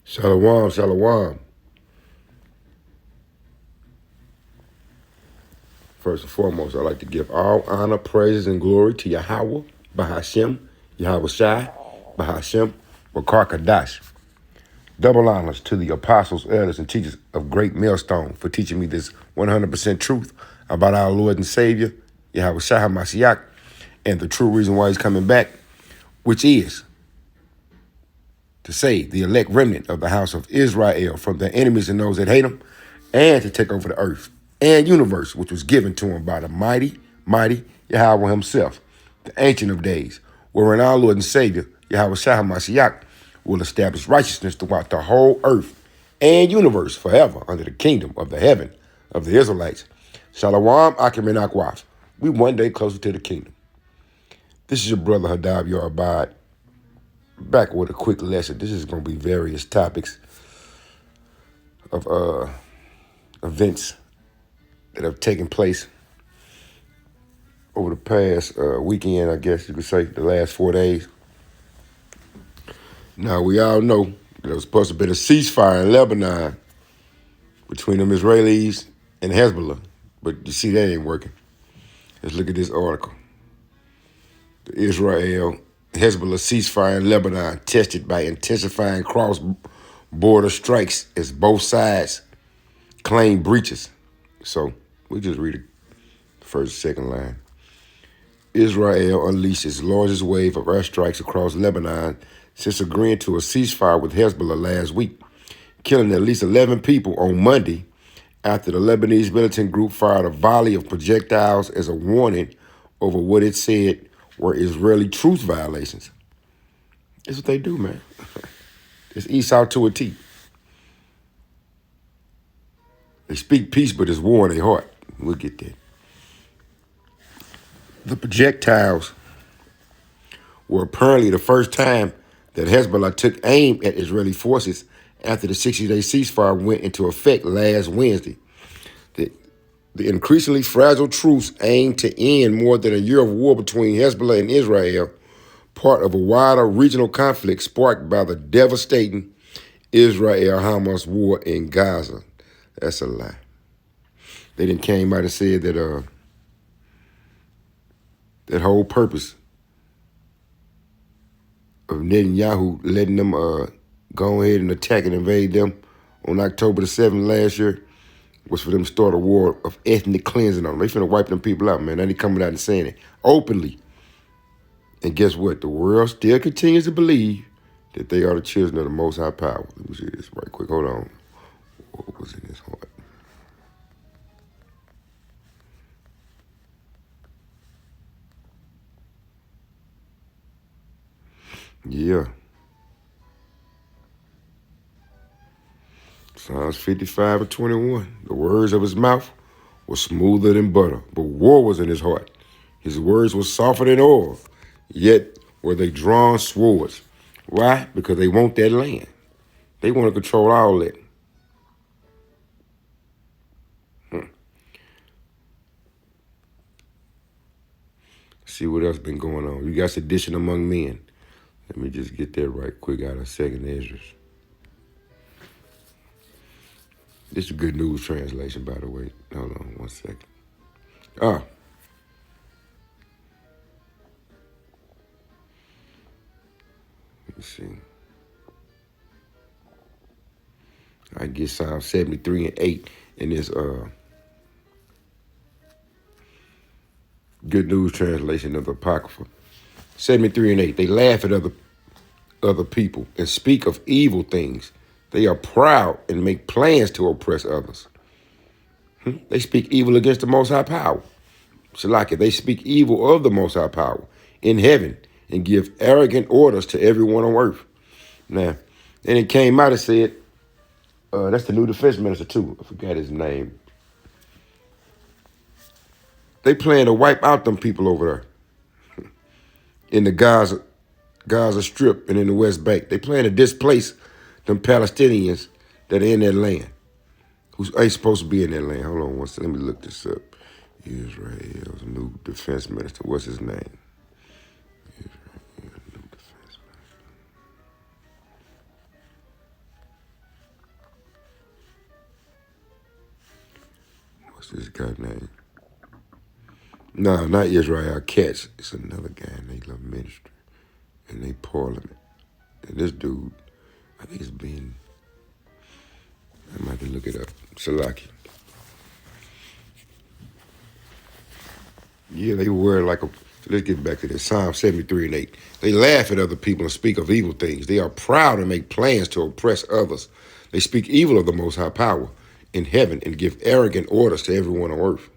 Shalom, shalom. First and foremost, I'd like to give all honor, praises, and glory to Yahweh, Bahashem, Yahweh Shai, Bahashem, Bakar Kadash. Double honors to the apostles, elders, and teachers of Great Millstone for teaching me this 100% truth about our Lord and Savior, Yahweh Shai HaMashiach, and the true reason why he's coming back, which is to save the elect remnant of the house of Israel from their enemies and those that hate them, and to take over the earth and universe, which was given to him by the mighty Yahweh himself, the Ancient of Days, wherein our Lord and Savior, Yahweh Shai HaMashiach, will establish righteousness throughout the whole earth and universe forever under the kingdom of the heaven of the Israelites. Shalom, Akim and Akwaf. We one day closer to the kingdom. This is your brother Hadab Yarabad, back with a quick lesson. This is going to be various topics of events that have taken place over the past weekend, I guess you could say, the last 4 days. Now, we all know there was supposed to be a ceasefire in Lebanon between them Israelis and Hezbollah, but you see that ain't working. Let's look at this article. The Israel-Hezbollah ceasefire in Lebanon tested by intensifying cross-border strikes as both sides claim breaches. So we just read the first, second line. Israel unleashed its largest wave of airstrikes across Lebanon since agreeing to a ceasefire with Hezbollah last week, killing at least 11 people on Monday after the Lebanese militant group fired a volley of projectiles as a warning over what it said were Israeli truce violations. That's what they do, man. It's Esau to a T. They speak peace, but it's war in their heart. We'll get that. The projectiles were apparently the first time that Hezbollah took aim at Israeli forces after the 60-day ceasefire went into effect last Wednesday. The increasingly fragile truce aimed to end more than a year of war between Hezbollah and Israel, part of a wider regional conflict sparked by the devastating Israel-Hamas war in Gaza. That's a lie. They didn't came out and said that that whole purpose of Netanyahu letting them go ahead and attack and invade them on October the 7th last year was for them to start a war of ethnic cleansing on them. They finna wipe them people out, man. Now they coming out and saying it openly. And guess what? The world still continues to believe that they are the children of the Most High Power. Let me see this right quick. Hold on. What was in his heart? Yeah. Psalms 55 and 21. The words of his mouth were smoother than butter, but war was in his heart. His words were softer than oil, yet were they drawn swords. Why? Because they want that land. They want to control all that. See what else been going on. You got sedition among men. Let me just get that right quick out of 2nd Ezra. This is a good news translation, by the way. Hold on 1 second. Let me see. I get Psalm 73 and 8 in this good news translation of the Apocrypha. 73 and 8. They laugh at other people and speak of evil things. They are proud and make plans to oppress others. They speak evil against the Most High Power. Shalaki, they speak evil of the Most High Power in heaven and give arrogant orders to everyone on earth. Now, then it came out and said, that's the new defense minister too. I forgot his name. They plan to wipe out them people over there in the Gaza Strip and in the West Bank. They plan to displace them Palestinians that are in that land, who ain't supposed to be in that land. Hold on one second. Let me look this up. Israel's new defense minister. What's his name? Israel's new defense minister. What's this guy name? No, not Israel Katz. It's another guy in their little ministry in their parliament. And this dude, I think it's been, I might have to look it up. Salaki. Yeah, they were like a, let's get back to this. Psalm 73 and 8. They laugh at other people and speak of evil things. They are proud and make plans to oppress others. They speak evil of the Most High Power in heaven and give arrogant orders to everyone on earth.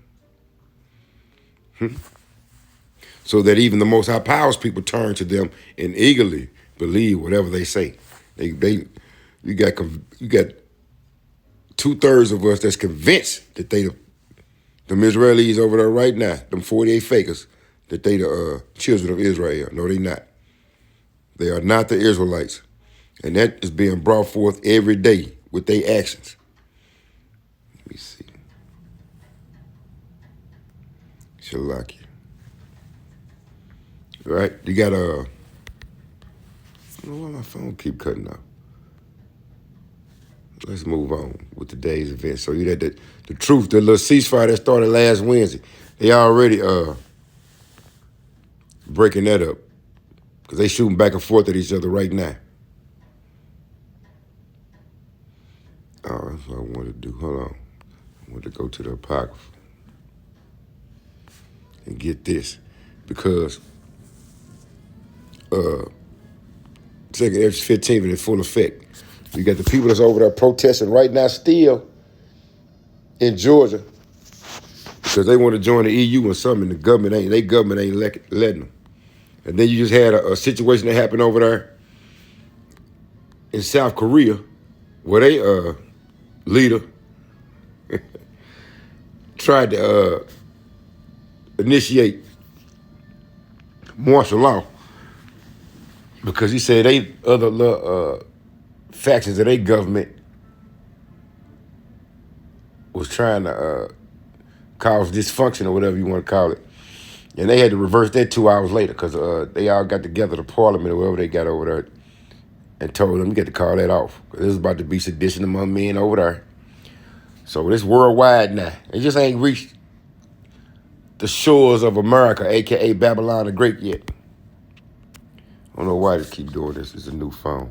So that even the Most High Power's people turn to them and eagerly believe whatever they say. You got 2/3 of us that's convinced that them Israelis over there right now, them 48 fakers, that they the children of Israel. No, they not. They are not the Israelites. And that is being brought forth every day with their actions. Let me see. Shalaki. Right? You got I don't know why my phone keep cutting off. Let's move on with today's event. So you had the truth, the little ceasefire that started last Wednesday. They already breaking that up because they shooting back and forth at each other right now. Oh, that's what I wanted to do. Hold on. I want to go to the Apocrypha and get this because 2nd Ezra 15 is in full effect. You got the people that's over there protesting right now still in Georgia because they want to join the EU and something. The government ain't letting them. And then you just had a situation that happened over there in South Korea where they leader tried to initiate martial law because he said they other factions of their government was trying to cause dysfunction or whatever you want to call it. And they had to reverse that 2 hours later because they all got together, the parliament or whatever they got over there, and told them you got to call that off. This is about to be sedition among men over there. So this worldwide now. It just ain't reached the shores of America, a.k.a. Babylon the Great yet. I don't know why they keep doing this. It's a new phone.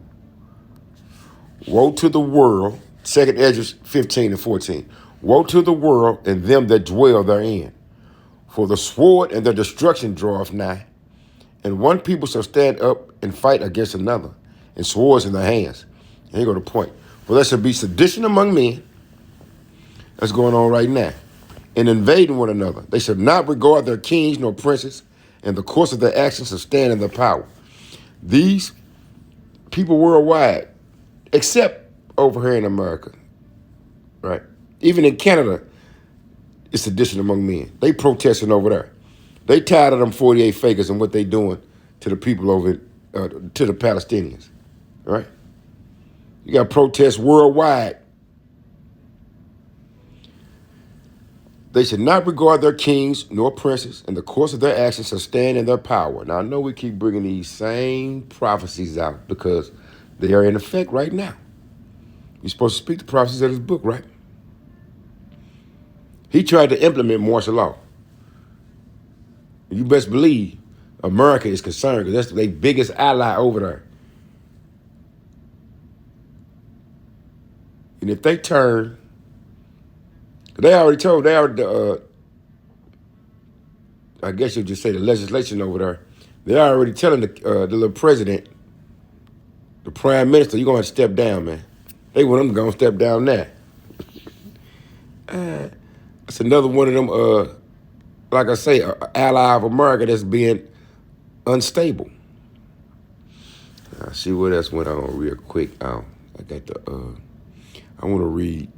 Woe to the world, 2nd Ezra 15 and 14. Woe to the world and them that dwell therein. For the sword and their destruction draweth nigh. And one people shall stand up and fight against another, and swords in their hands. And here go the point. For there shall be sedition among men. That's going on right now. And invading one another. They shall not regard their kings nor princes, and the course of their actions shall stand in their power. These people worldwide, except over here in America, right? Even in Canada, it's sedition among men. They protesting over there. They tired of them 48 fakers and what they doing to the people over, to the Palestinians, right? You got protests worldwide. They should not regard their kings nor princes, and the course of their actions shall stand in their power. Now, I know we keep bringing these same prophecies out because they are in effect right now. You're supposed to speak the prophecies of this book, right? He tried to implement martial law. You best believe America is concerned because that's their biggest ally over there. And if they turn, I guess you'll just say the legislation over there, they're already telling the little president, the prime minister, you're going to step down, man. They want him to go and step down now. It's another one of them, like I say, an ally of America that's being unstable. I'll see what else went on real quick. I got I want to read,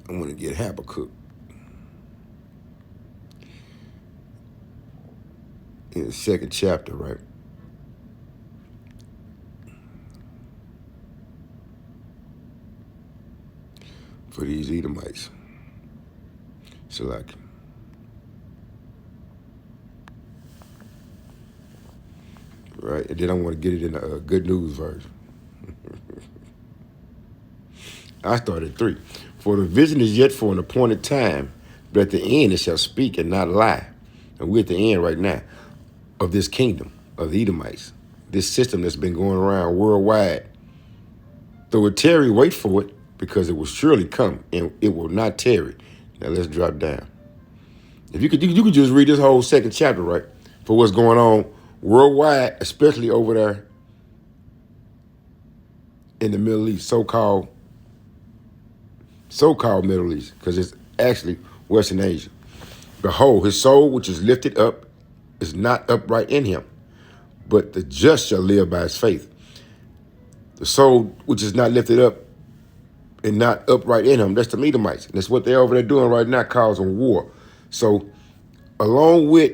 I want to get Habakkuk. In the 2nd chapter, right? For these Edomites. Select. Right? And then I want to get it in a good news version. I started at 3. For the vision is yet for an appointed time, but at the end it shall speak and not lie. And we're at the end right now of this kingdom of the Edomites, this system that's been going around worldwide. Though it tarry, wait for it, because it will surely come, and it will not tarry. Now let's drop down. If you could just read this whole second chapter, right, for what's going on worldwide, especially over there in the Middle East, so-called Middle East, because it's actually Western Asia. Behold, his soul which is lifted up is not upright in him, but the just shall live by his faith. The soul which is not lifted up and not upright in him, that's the Edomites. And that's what they're over there doing right now, causing war. So along with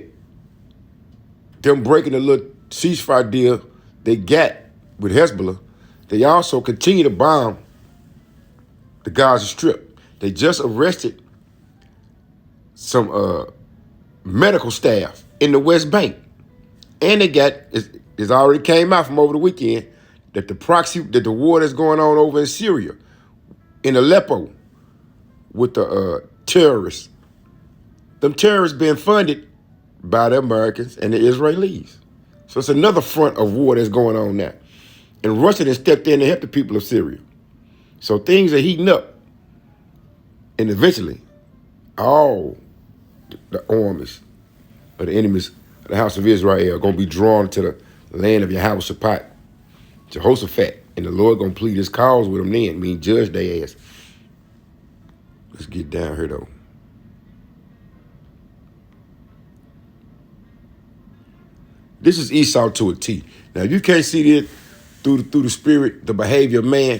them breaking the little ceasefire deal they got with Hezbollah, they also continue to bomb the Gaza Strip. They just arrested some medical staff in the West Bank. And they got, it's already came out from over the weekend, that the war that's going on over in Syria, in Aleppo, with the terrorists. Them terrorists being funded by the Americans and the Israelis. So it's another front of war that's going on now. And Russia has stepped in to help the people of Syria. So things are heating up. And eventually, all the armies of the enemies of the house of Israel are going to be drawn to the land of Yahweh Jehoshaphat. And the Lord going to plead his cause with them then, mean judge their ass. Let's get down here, though. This is Esau to a T. Now, if you can't see this through the spirit, the behavior of man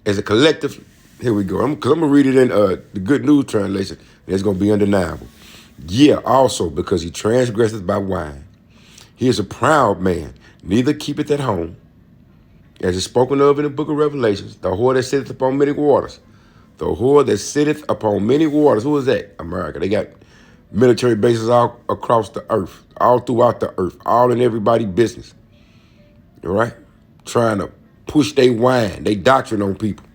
as a collective, here we go. Because I'm going to read it in the Good News Translation, and it's going to be undeniable. Yeah, also because he transgresseth by wine. He is a proud man, neither keepeth at home, as is spoken of in the book of Revelations, the whore that sitteth upon many waters. The whore that sitteth upon many waters. Who is that? America. They got military bases all across the earth, all throughout the earth, all in everybody's business. All right? Trying to push their wine, their doctrine on people.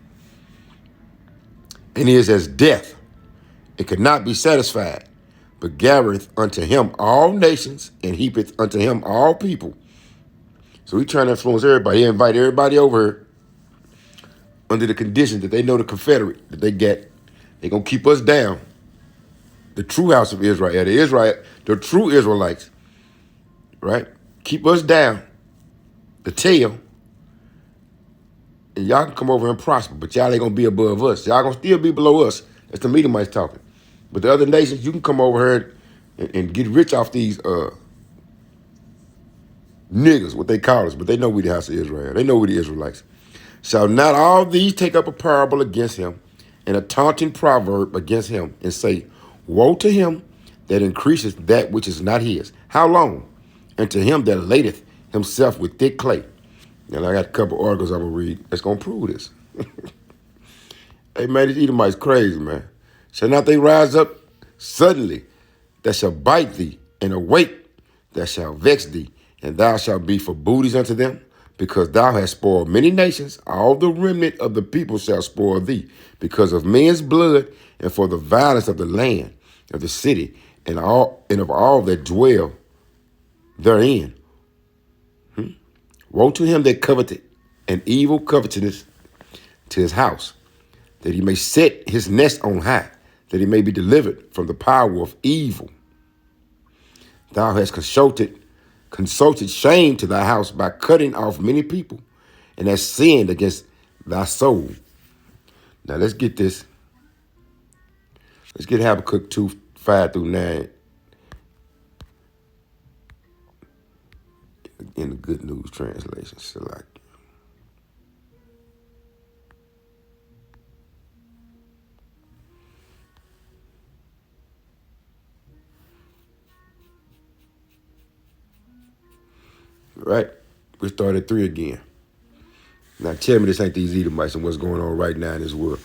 And he is as death. It could not be satisfied, but gathereth unto him all nations and heapeth unto him all people. So he's trying to influence everybody. He invite everybody over here under the condition that they know the Confederate that they get. They're going to keep us down. The true house of Israel, the true Israelites, right? Keep us down, the tail, and y'all can come over and prosper, but y'all ain't going to be above us. Y'all going to still be below us. That's the Edomites talking. But the other nations, you can come over here and get rich off these niggas, what they call us, but they know we the house of Israel. They know we the Israelites. Shall not all these take up a parable against him and a taunting proverb against him and say, woe to him that increaseth that which is not his. How long? And to him that ladeth himself with thick clay. And I got a couple articles I'm going to read that's going to prove this. Hey, man, these Edomites crazy, man. Shall not they rise up suddenly that shall bite thee, and awake that shall vex thee, and thou shalt be for booties unto them? Because thou hast spoiled many nations, all the remnant of the people shall spoil thee, because of men's blood and for the violence of the land, of the city, and of all that dwell therein. Woe to him that coveteth an evil covetousness to his house, that he may set his nest on high, that he may be delivered from the power of evil. Thou hast consulted shame to thy house by cutting off many people, and hast sinned against thy soul. Now let's get this. Let's get Habakkuk 2:5-9 in the Good News Translation. Select. Right? We start at 3 again. Now tell me this ain't these Edomites and what's going on right now in this world.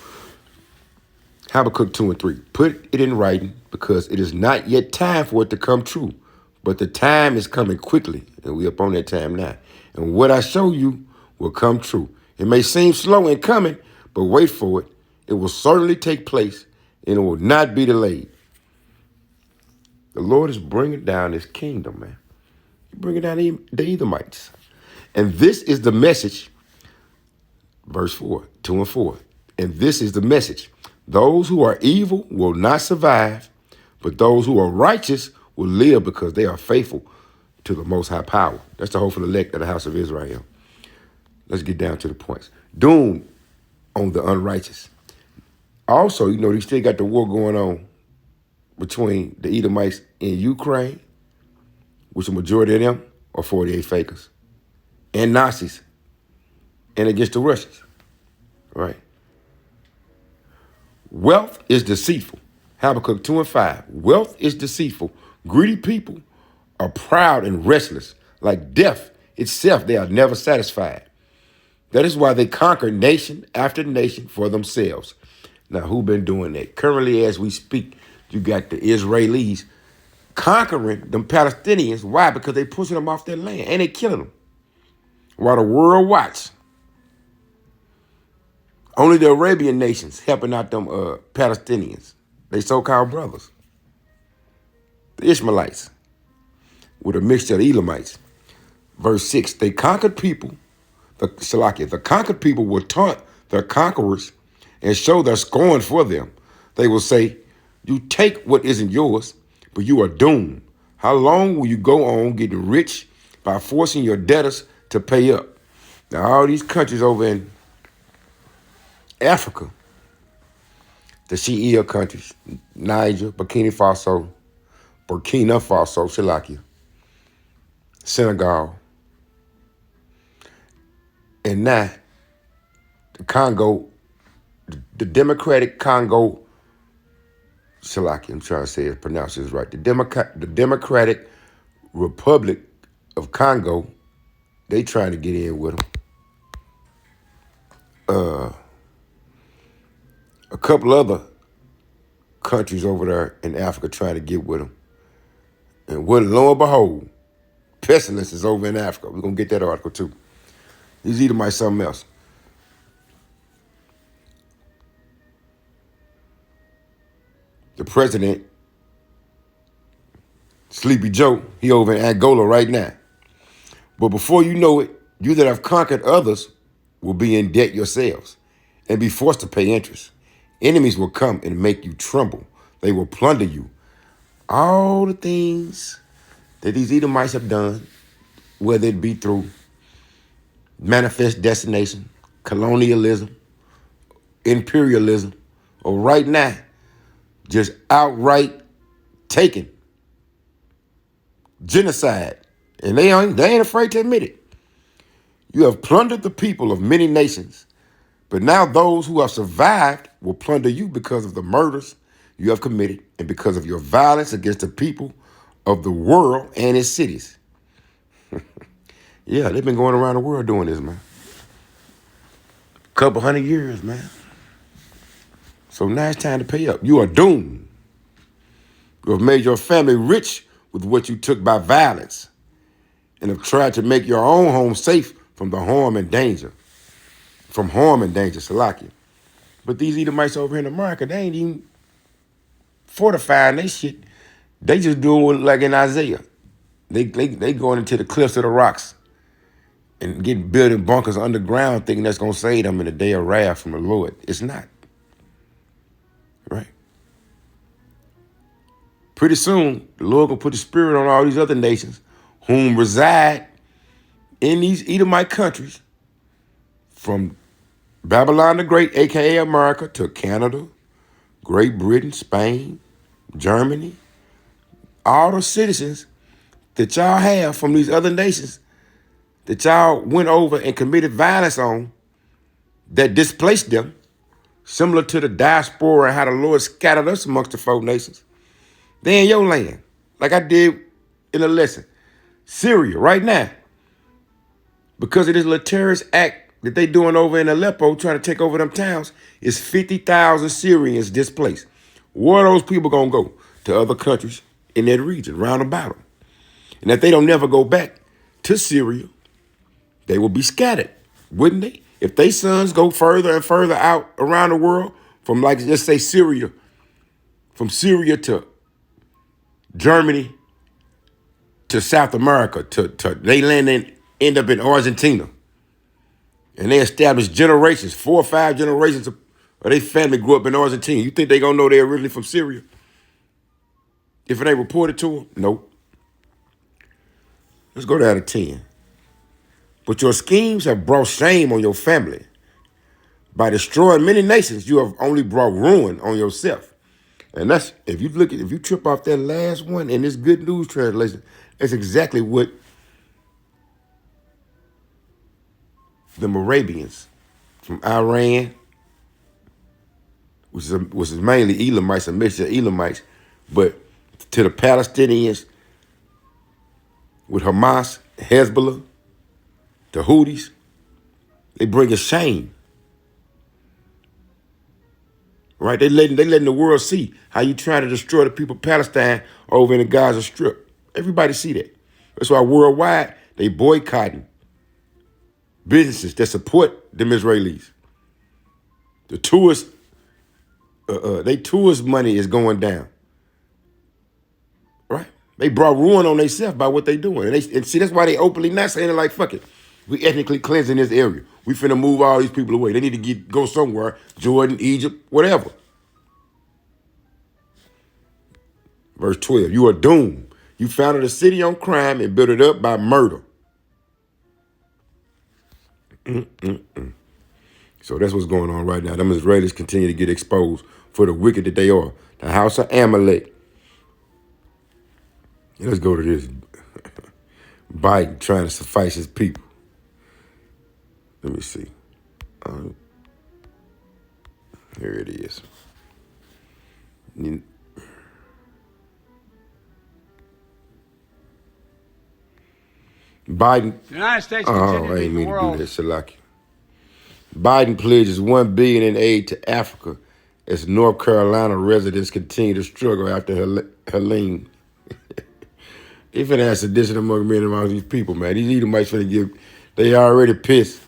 Habakkuk 2:3. Put it in writing, because it is not yet time for it to come true, but the time is coming quickly, and we up on that time now. And what I show you will come true. It may seem slow in coming, but wait for it. It will certainly take place, and it will not be delayed. The Lord is bringing down his kingdom, man. He's bringing down the Edomites. And this is the message, verse 4, 2 and 4. And this is the message. Those who are evil will not survive, but those who are righteous will live because they are faithful to the Most High power. That's the hopeful elect of the house of Israel. Let's get down to the points. Doom on the unrighteous. Also, you know, they still got the war going on between the Edomites in Ukraine, which the majority of them are 48 fakers, and Nazis, and against the Russians, right? Wealth is deceitful. Habakkuk 2 and 5. Wealth is deceitful. Greedy people are proud and restless. Like death itself, they are never satisfied. That is why they conquer nation after nation for themselves. Now, who been doing that? Currently, as we speak, you got the Israelis conquering them Palestinians. Why? Because they pushing them off their land and they killing them. While the world watch. Only the Arabian nations helping out them Palestinians. They so-called brothers. The Ishmaelites with a mixture of Elamites. Verse 6, they conquered people. The conquered people will taunt their conquerors and show their scorn for them. They will say, you take what isn't yours, but you are doomed. How long will you go on getting rich by forcing your debtors to pay up? Now, all these countries over in Africa, the Shia countries, Niger, Burkina Faso, Shalakia, Senegal, and now the Congo, the Democratic Congo, Shalakia, I'm trying to say it, pronounce this right. The Democratic Republic of Congo, they trying to get in with them. A couple other countries over there in Africa trying to get with them. And lo and behold, pestilence is over in Africa. We're going to get that article too. These Edomites something else. The president, Sleepy Joe, he over in Angola right now. But before you know it, you that have conquered others will be in debt yourselves and be forced to pay interest. Enemies will come and make you tremble. They will plunder you. All the things that these Edomites have done, whether it be through manifest destination, colonialism, imperialism, or right now, just outright taking genocide. And they ain't afraid to admit it. You have plundered the people of many nations, but now those who have survived will plunder you because of the murders you have committed and because of your violence against the people of the world and its cities. Yeah, they've been going around the world doing this, man. Couple hundred years, man. So now it's time to pay up. You are doomed. You have made your family rich with what you took by violence and have tried to make your own home safe from the harm and danger. Salakia. But these Edomites over here in America, they ain't even fortifying they shit. They just doing like in Isaiah. They going into the cliffs of the rocks and building bunkers underground thinking that's going to save them in the day of wrath from the Lord. It's not. Right? Pretty soon, the Lord going to put the spirit on all these other nations whom reside in these Edomite countries from Babylon the Great, a.k.a. America, to Canada, Great Britain, Spain, Germany, all the citizens that y'all have from these other nations that y'all went over and committed violence on that displaced them, similar to the diaspora and how the Lord scattered us amongst the four nations. They in your land, like I did in a lesson. Syria, right now, because of this little terrorist act that they doing over in Aleppo, trying to take over them towns, is 50,000 Syrians displaced. Where are those people going to go? To other countries in that region, round about them. And if they don't never go back to Syria, they will be scattered, wouldn't they? If they sons go further and further out around the world from like, let's say Syria, from Syria to Germany to South America, to they end up in Argentina. And they established generations, 4 or 5 generations of their family grew up in Argentina. You think they gonna know they're originally from Syria? If it ain't reported to them? Nope. Let's go down to 10. But your schemes have brought shame on your family. By destroying many nations, you have only brought ruin on yourself. And that's, if you trip off that last one in this Good News translation, that's exactly what the Moravians from Iran, which is mainly Elamites, a mixture of Elamites, but to the Palestinians with Hamas, Hezbollah, the Houthis, they bring a shame. Right? They letting the world see how you trying to destroy the people of Palestine over in the Gaza Strip. Everybody see that. That's why worldwide they boycotting businesses that support them Israelis. The tourist, they tourist money is going down. Right? They brought ruin on themselves by what they doing. And see, that's why they openly not saying it like, fuck it. We ethnically cleansing this area. We finna move all these people away. They need to go somewhere, Jordan, Egypt, whatever. Verse 12, you are doomed. You founded a city on crime and built it up by murder. So that's what's going on right now. Them Israelis continue to get exposed for the wicked that they are. The house of Amalek. Let's go to this. Biden trying to suffice his people. Let me see. Here it is. Biden. The United States continue to I be ain't the mean to world. do that, Shalaki. Biden pledges $1 billion in aid to Africa as North Carolina residents continue to struggle after Helene. They finna have sedition among men among these people, man. These Edomites finna they already pissed.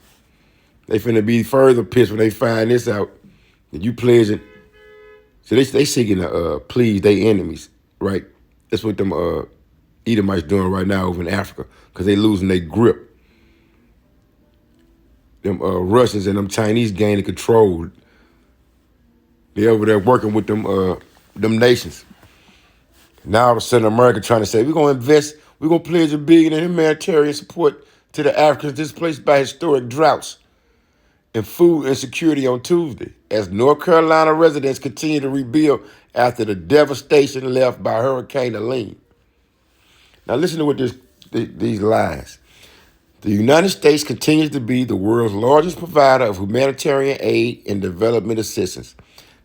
They finna be further pissed when they find this out. That you pledging. So they seeking to please their enemies, right? That's what them Edomites doing right now over in Africa, because they losing their grip. Them Russians and them Chinese gaining control. They over there working with them nations. Now all of a sudden America trying to say, we're going to invest, we're going to pledge $1 billion in humanitarian support to the Africans displaced by historic droughts and food insecurity on Tuesday, as North Carolina residents continue to rebuild after the devastation left by Hurricane Helene. Now listen to what these lines. The United States continues to be the world's largest provider of humanitarian aid and development assistance.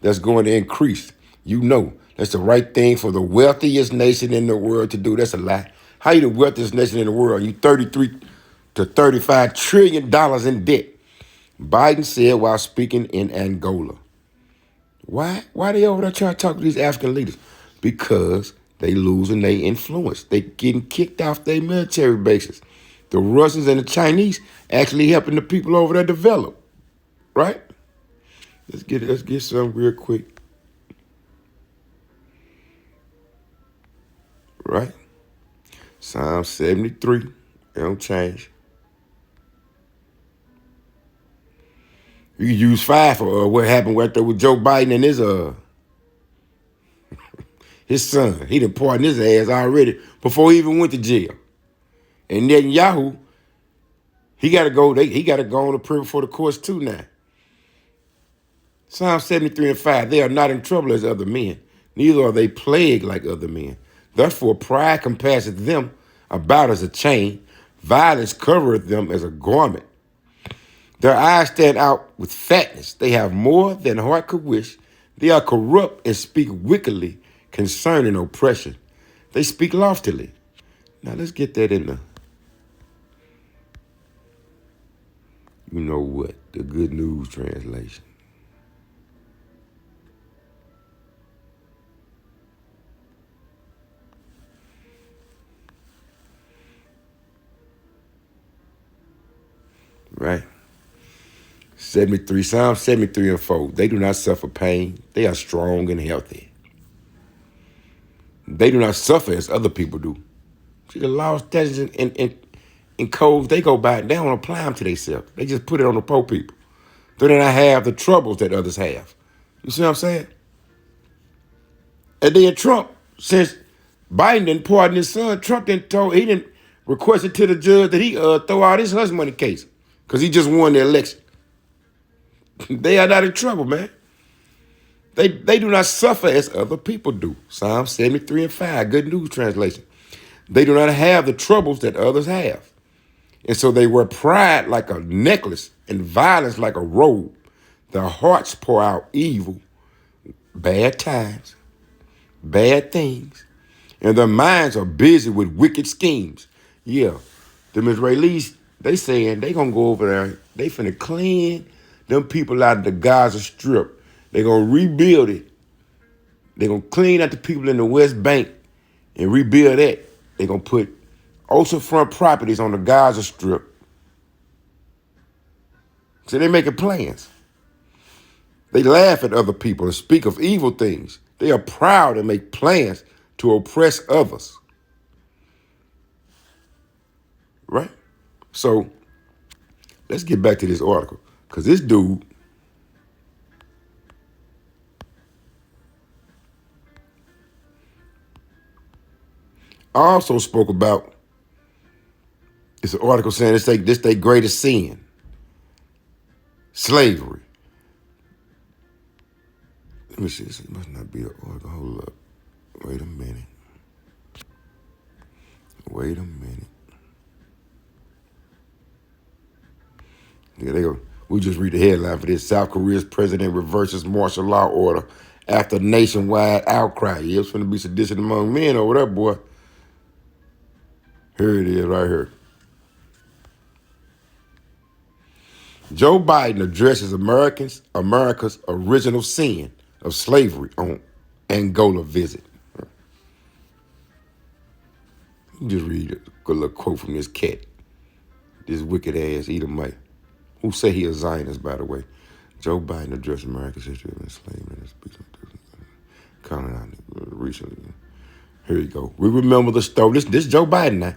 That's going to increase. You know, that's the right thing for the wealthiest nation in the world to do. That's a lie. How you the wealthiest nation in the world? You $33 to $35 trillion in debt. Biden said while speaking in Angola. Why they over there trying to talk to these African leaders? Because they losing their influence. They getting kicked off their military bases. The Russians and the Chinese actually helping the people over there develop. Right? Let's get some real quick. Right? Psalm 73. They don't change. You can use 5 for what happened right there with Joe Biden and his son. He done pardoned his ass already before he even went to jail. And Netanyahu, he got to go on the prayer before the courts too now. Psalm 73 and 5, they are not in trouble as other men, neither are they plagued like other men. Therefore, pride compasseth them about as a chain, violence covereth them as a garment. Their eyes stand out with fatness. They have more than heart could wish. They are corrupt and speak wickedly concerning oppression. They speak loftily. Now let's get that in the, you know what, the Good News translation. Right? Psalm 73 and 4. They do not suffer pain. They are strong and healthy. They do not suffer as other people do. See, the laws, statutes, and codes, they go by, they don't apply them to themselves. They just put it on the poor people. They do not have the troubles that others have. You see what I'm saying? And then Trump, since Biden didn't pardon his son, Trump he didn't request it to the judge that he throw out his hush money case because he just won the election. They are not in trouble, man. They do not suffer as other people do. Psalm 73 and 5, Good News Translation. They do not have the troubles that others have. And so they wear pride like a necklace and violence like a robe. Their hearts pour out evil, bad times, bad things, and their minds are busy with wicked schemes. Yeah, them Israelis, they saying they gonna go over there, they finna clean them people out of the Gaza Strip. They gonna rebuild it. They gonna clean out the people in the West Bank and rebuild that. They gonna put oceanfront properties on the Gaza Strip. So they making plans. They laugh at other people and speak of evil things. They are proud and make plans to oppress others. Right? So let's get back to this article. Because this dude also spoke about, it's an article saying this their greatest sin. Slavery. Let me see, this must not be an article. Hold up. Wait a minute. Yeah, they go. We just read the headline for this. South Korea's president reverses martial law order after nationwide outcry. Yeah, it's going to be sedition among men over there, boy. Here it is right here. Joe Biden addresses America's original sin of slavery on Angola visit. Just read a good little quote from this cat, this wicked ass Edomite, who say he a Zionist, by the way. Joe Biden addressed America's history of enslavement and speech counting out recently. Here you go. We remember the stolen. This Joe Biden now.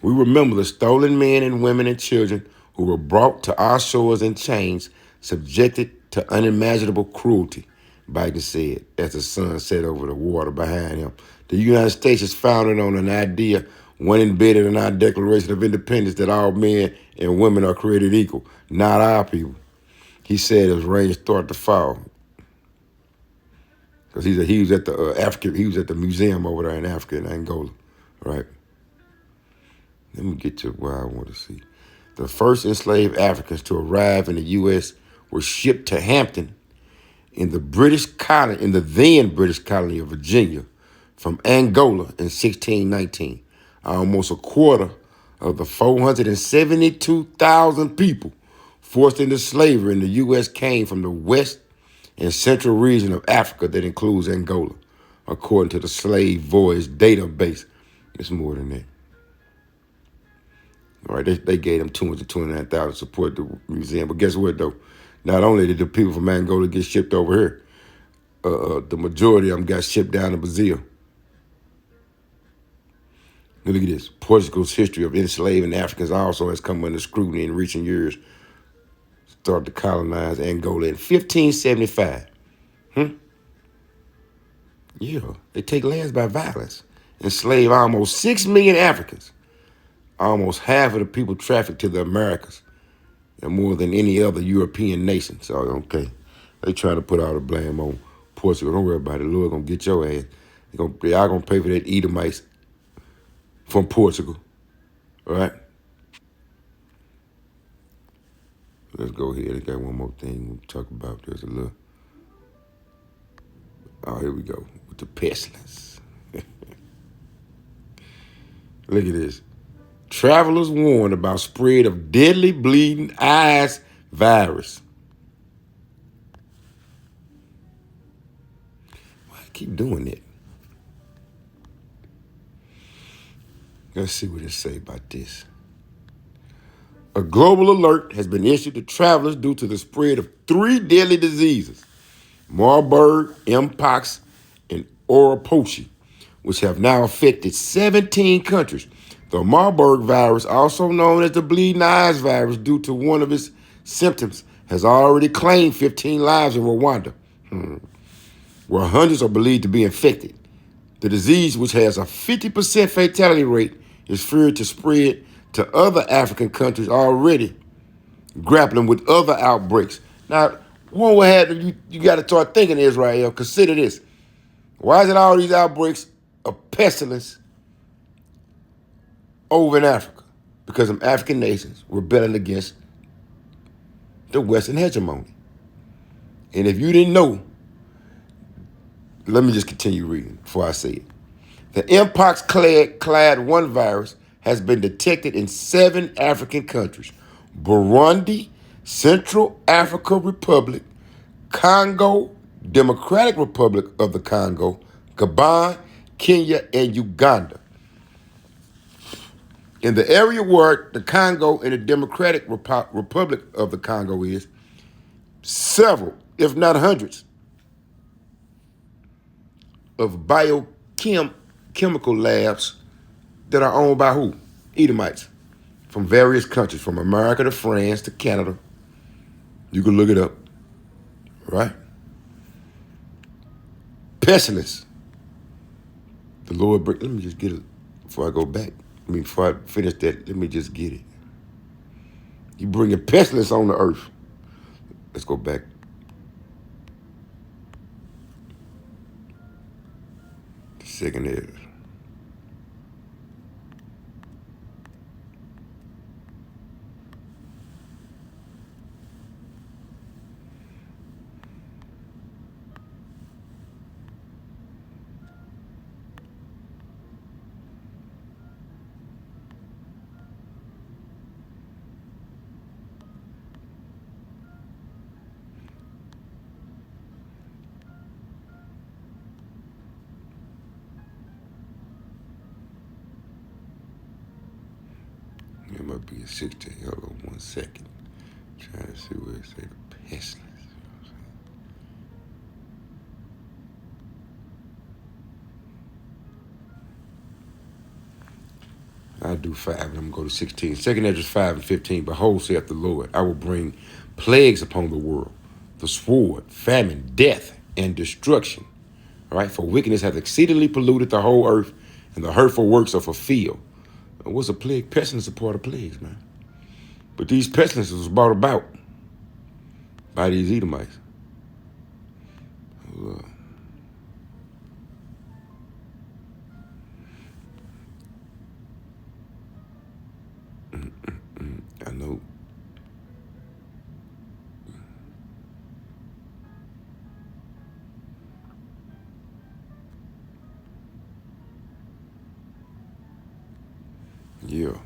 We remember the stolen men and women and children who were brought to our shores in chains, subjected to unimaginable cruelty, Biden said, as the sun set over the water behind him. The United States is founded on an idea, one embedded in our Declaration of Independence, that all men and women are created equal, not our people. He said as rain started to fall. Because he was at the museum over there in Africa, in Angola, right? Let me get to where I want to see. The first enslaved Africans to arrive in the U.S. were shipped to Hampton in the then British colony of Virginia from Angola in 1619. Almost a quarter of the 472,000 people forced into slavery in the U.S. came from the west and central region of Africa that includes Angola, according to the Slave Voyage database. It's more than that. All right, they gave them 229,000 to support the museum. But guess what, though? Not only did the people from Angola get shipped over here, the majority of them got shipped down to Brazil. Look at this. Portugal's history of enslaving Africans also has come under scrutiny in recent years. Started to colonize Angola in 1575. Yeah, they take lands by violence. Enslave almost 6 million Africans. Almost half of the people trafficked to the Americas, and more than any other European nation. So, okay, they trying to put all the blame on Portugal. Don't worry about it. The Lord gonna get your ass. Y'all gonna pay for that Edomites from Portugal, all right? Let's go ahead. I got one more thing we'll talk about. There's a little. Oh, here we go with the pestilence. Look at this. Travelers warned about spread of deadly bleeding eyes virus. Why I keep doing that? Let's see what it say about this. A global alert has been issued to travelers due to the spread of three deadly diseases, Marburg, Mpox, and Oropouche, which have now affected 17 countries. The Marburg virus, also known as the bleeding eyes virus due to one of its symptoms, has already claimed 15 lives in Rwanda, where hundreds are believed to be infected. The disease, which has a 50% fatality rate, is feared to spread to other African countries already grappling with other outbreaks. Now, one would have you got to start thinking, Israel. Consider this: why is it all these outbreaks of pestilence over in Africa? Because of African nations rebelling against the Western hegemony. And if you didn't know, let me just continue reading before I say it. The Mpox-clad 1 virus has been detected in 7 African countries: Burundi, Central African Republic, Congo, Democratic Republic of the Congo, Gabon, Kenya, and Uganda. In the area where the Congo and the Democratic Republic of the Congo is, several, if not hundreds, of biochemical labs that are owned by who? Edomites from various countries, from America to France to Canada. You can look it up, right? Pestilence. The Lord, let me just get it before I go back. Before I finish that, let me just get it. You bringing pestilence on the earth. Let's go back. The second is. It might be a 16. Hold on 1 second. Trying to see where it say the pestilence. I'll do 5 and I'm going to go to 16. Second Ezra 5 and 15. Behold, saith the Lord, I will bring plagues upon the world, the sword, famine, death, and destruction. All right? For wickedness hath exceedingly polluted the whole earth, and the hurtful works are fulfilled. What's a plague? Pestilence is a part of plagues, man. But these pestilences was brought about by these Edomites. I know. Yeah.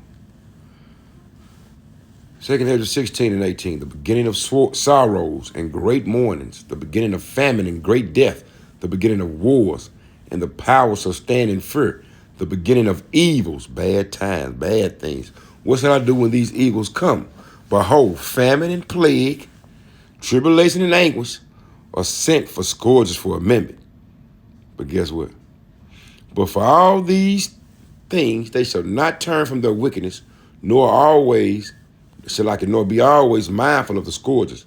2 Ezra 16 and 18, the beginning of sorrows and great mournings, the beginning of famine and great death, the beginning of wars, and the power shall stand in fear, the beginning of evils, bad times, bad things. What shall I do when these evils come? Behold, famine and plague, tribulation and anguish are sent for scourges for amendment. But guess what? But for all these things, they shall not turn from their wickedness, nor be always mindful of the scourges.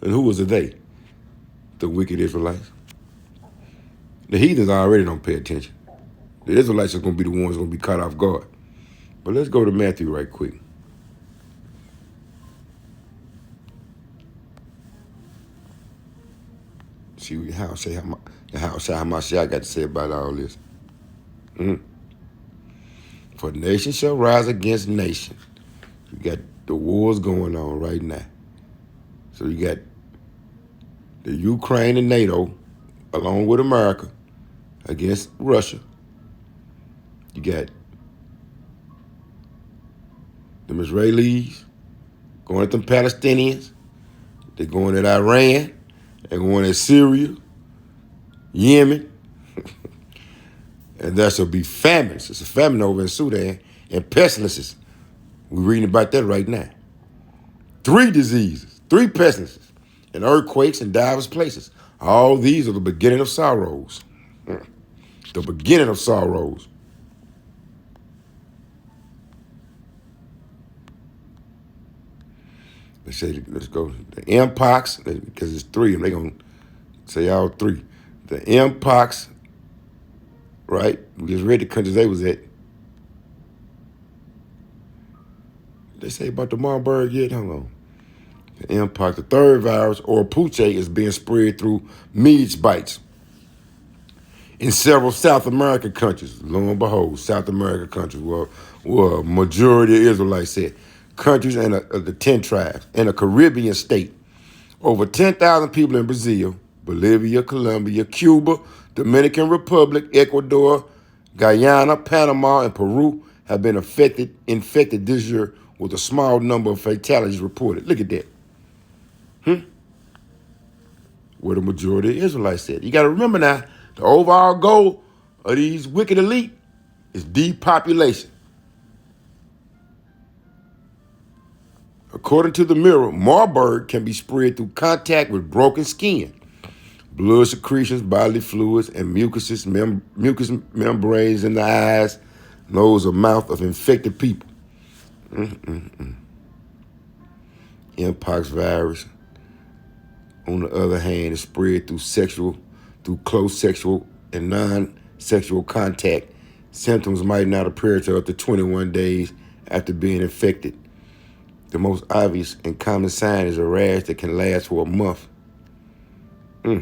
And who was it they? The wicked Israelites. The heathens already don't pay attention. The Israelites are going to be the ones going to be caught off guard. But let's go to Matthew right quick. See how much I got to say about all this. For nation shall rise against nation. You got the wars going on right now. So you got the Ukraine and NATO, along with America, against Russia. You got them Israelis going at them Palestinians. They're going at Iran. They're going at Syria, Yemen. And there shall be famines. It's a famine over in Sudan and pestilences. We're reading about that right now. 3 diseases, 3 pestilences, and earthquakes in diverse places. All these are the beginning of sorrows. The beginning of sorrows. They say, let's go. The Mpox, because it's 3, and they're going to say all 3. The Mpox, right? We just read the countries they was at. They say about the Marburg yet? Hold on. The Mpox, the 3rd virus, or Puche, is being spread through meat bites in several South American countries. Lo and behold, South American countries where a majority of Israelites said. Countries and the 10 tribes. In a Caribbean state, over 10,000 people in Brazil, Bolivia, Colombia, Cuba, Dominican Republic, Ecuador, Guyana, Panama, and Peru have been infected this year with a small number of fatalities reported. Look at that. Where the majority of Israelites said. You got to remember now, the overall goal of these wicked elite is depopulation. According to the Mirror, Marburg can be spread through contact with broken skin, blood secretions, bodily fluids, and mucus membranes in the eyes, nose, or mouth of infected people. Mpox virus, on the other hand, is spread through close sexual and non-sexual contact. Symptoms might not appear until up to 21 days after being infected. The most obvious and common sign is a rash that can last for a month. For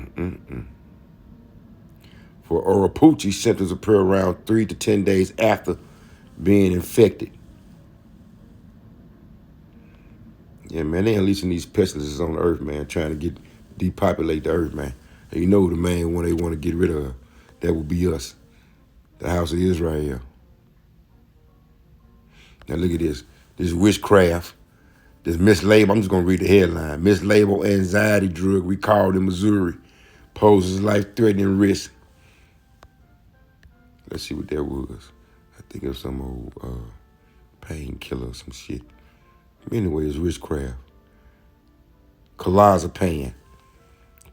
Oropouche, symptoms appear around 3 to 10 days after being infected. Yeah, man, they unleashing these pestilences on the earth, man, trying to depopulate the earth, man. And you know the main one they want to get rid of, that will be us, the house of Israel. Now look at this. This witchcraft, this mislabeled, I'm just going to read the headline. Mislabeled anxiety drug recalled in Missouri poses life-threatening risk. Let's see what that was. I think it was some old painkiller or some shit. Anyway, it's witchcraft. Clozapam,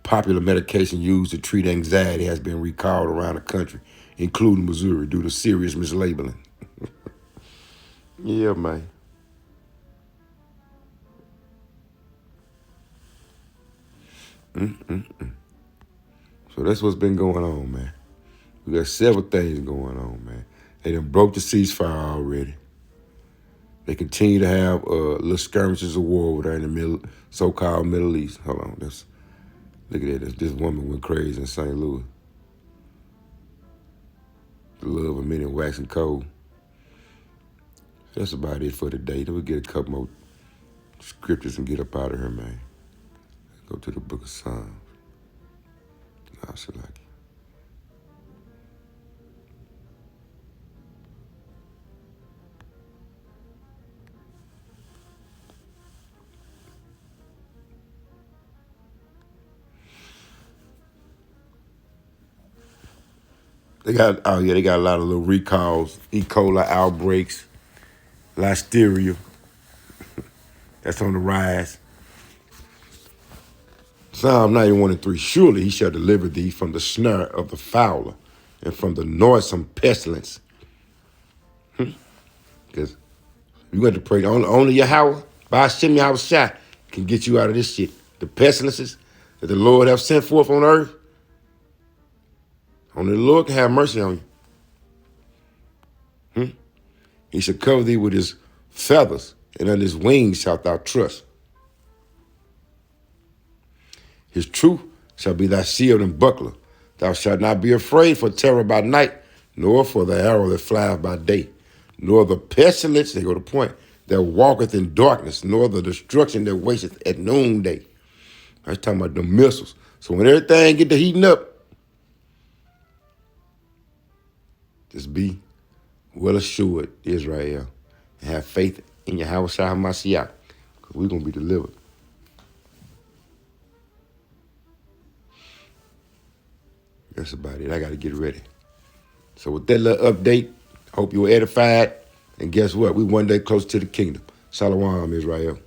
popular medication used to treat anxiety, has been recalled around the country, including Missouri, due to serious mislabeling. Yeah, man. So that's what's been going on, man. We got several things going on, man. They done broke the ceasefire already. They continue to have little skirmishes of war over there in the so-called Middle East. Hold on, look at that. This woman went crazy in St. Louis. The love of many waxing cold. That's about it for today. Then we'll get a couple more scriptures and get up out of here, man. Go to the book of Psalms. I should like it. They got a lot of little recalls, E. coli outbreaks, listeria. That's on the rise. Psalm 91:3. Surely he shall deliver thee from the snare of the fowler and from the noisome pestilence. Because you got to pray. Only Yahweh, by Hashem Yahweh Shai, can get you out of this shit. The pestilences that the Lord have sent forth on earth. Only the Lord can have mercy on you. He shall cover thee with his feathers, and under his wings shalt thou trust. His truth shall be thy shield and buckler. Thou shalt not be afraid for terror by night, nor for the arrow that flieth by day, nor the pestilence, they go to point, that walketh in darkness, nor the destruction that wasteth at noonday. I was talking about the missiles. So when everything get to heating up, just be well assured, Israel, and have faith in Yahweh Shai HaMashiach, because we're going to be delivered. That's about it. I got to get ready. So with that little update, I hope you were edified. And guess what? We one day close to the kingdom. Shalom, Israel.